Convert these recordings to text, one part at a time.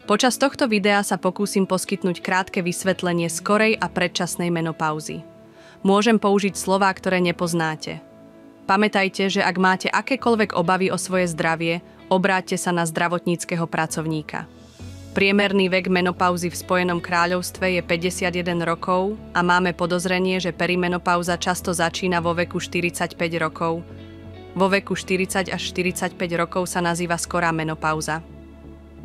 Počas tohto videa sa pokúsim poskytnúť krátke vysvetlenie skorej a predčasnej menopauzy. Môžem použiť slová, ktoré nepoznáte. Pamätajte, že ak máte akékoľvek obavy o svoje zdravie, obráťte sa na zdravotníckeho pracovníka. Priemerný vek menopauzy v Spojenom kráľovstve je 51 rokov a máme podozrenie, že perimenopauza často začína vo veku 45 rokov. Vo veku 40 až 45 rokov sa nazýva skorá menopauza.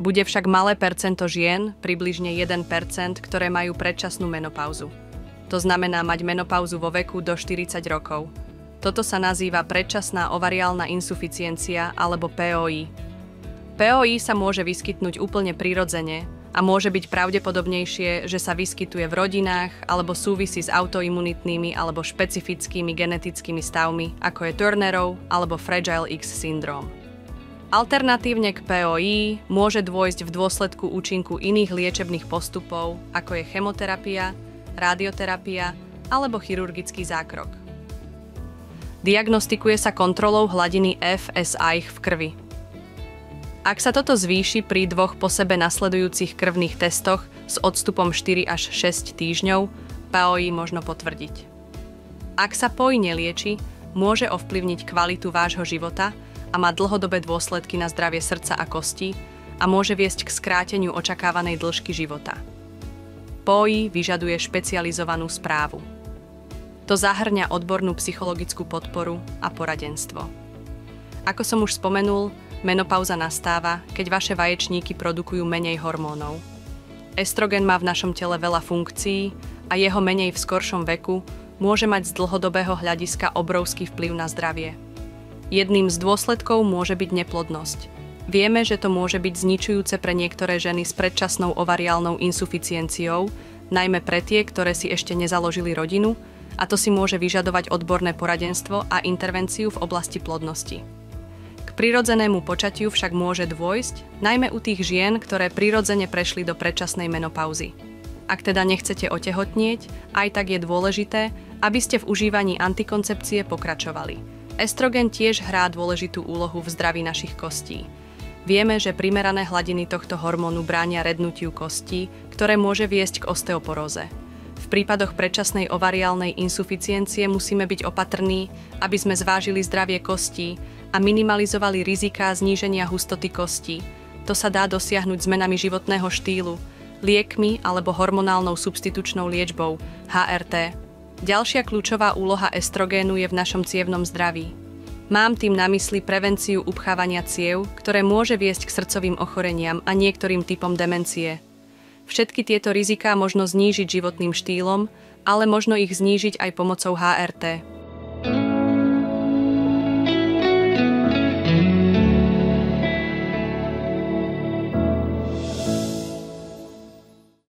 Bude však malé percento žien, približne 1%, ktoré majú predčasnú menopauzu. To znamená mať menopauzu vo veku do 40 rokov. Toto sa nazýva predčasná ovariálna insuficiencia alebo POI. POI sa môže vyskytnúť úplne prirodzene a môže byť pravdepodobnejšie, že sa vyskytuje v rodinách alebo súvisí s autoimunitnými alebo špecifickými genetickými stavmi, ako je Turnerov alebo Fragile X syndróm. Alternatívne k POI môže dôjsť v dôsledku účinku iných liečebných postupov, ako je chemoterapia, radioterapia alebo chirurgický zákrok. Diagnostikuje sa kontrolou hladiny FSH v krvi. Ak sa toto zvýši pri 2 po sebe nasledujúcich krvných testoch s odstupom 4 až 6 týždňov, POI možno potvrdiť. Ak sa POI nelieči, môže ovplyvniť kvalitu vášho života a má dlhodobé dôsledky na zdravie srdca a kostí a môže viesť k skráteniu očakávanej dĺžky života. POI vyžaduje špecializovanú správu. To zahŕňa odbornú psychologickú podporu a poradenstvo. Ako som už spomenul, menopauza nastáva, keď vaše vaječníky produkujú menej hormónov. Estrogen má v našom tele veľa funkcií a jeho menej v skoršom veku môže mať z dlhodobého hľadiska obrovský vplyv na zdravie. Jedným z dôsledkov môže byť neplodnosť. Vieme, že to môže byť zničujúce pre niektoré ženy s predčasnou ovariálnou insuficienciou, najmä pre tie, ktoré si ešte nezaložili rodinu, a to si môže vyžadovať odborné poradenstvo a intervenciu v oblasti plodnosti. K prirodzenému počatiu však môže dôjsť, najmä u tých žien, ktoré prirodzene prešli do predčasnej menopauzy. Ak teda nechcete otehotnieť, aj tak je dôležité, aby ste v užívaní antikoncepcie pokračovali. Estrogen tiež hrá dôležitú úlohu v zdraví našich kostí. Vieme, že primerané hladiny tohto hormónu bránia rednutiu kostí, ktoré môže viesť k osteoporóze. V prípadoch predčasnej ovariálnej insuficiencie musíme byť opatrní, aby sme zvážili zdravie kostí a minimalizovali riziká zníženia hustoty kostí. To sa dá dosiahnuť zmenami životného štýlu, liekmi alebo hormonálnou substitučnou liečbou HRT. Ďalšia kľúčová úloha estrogénu je v našom cievnom zdraví. Mám tým na mysli prevenciu upchávania ciev, ktoré môže viesť k srdcovým ochoreniam a niektorým typom demencie. Všetky tieto riziká možno znížiť životným štýlom, ale možno ich znížiť aj pomocou HRT.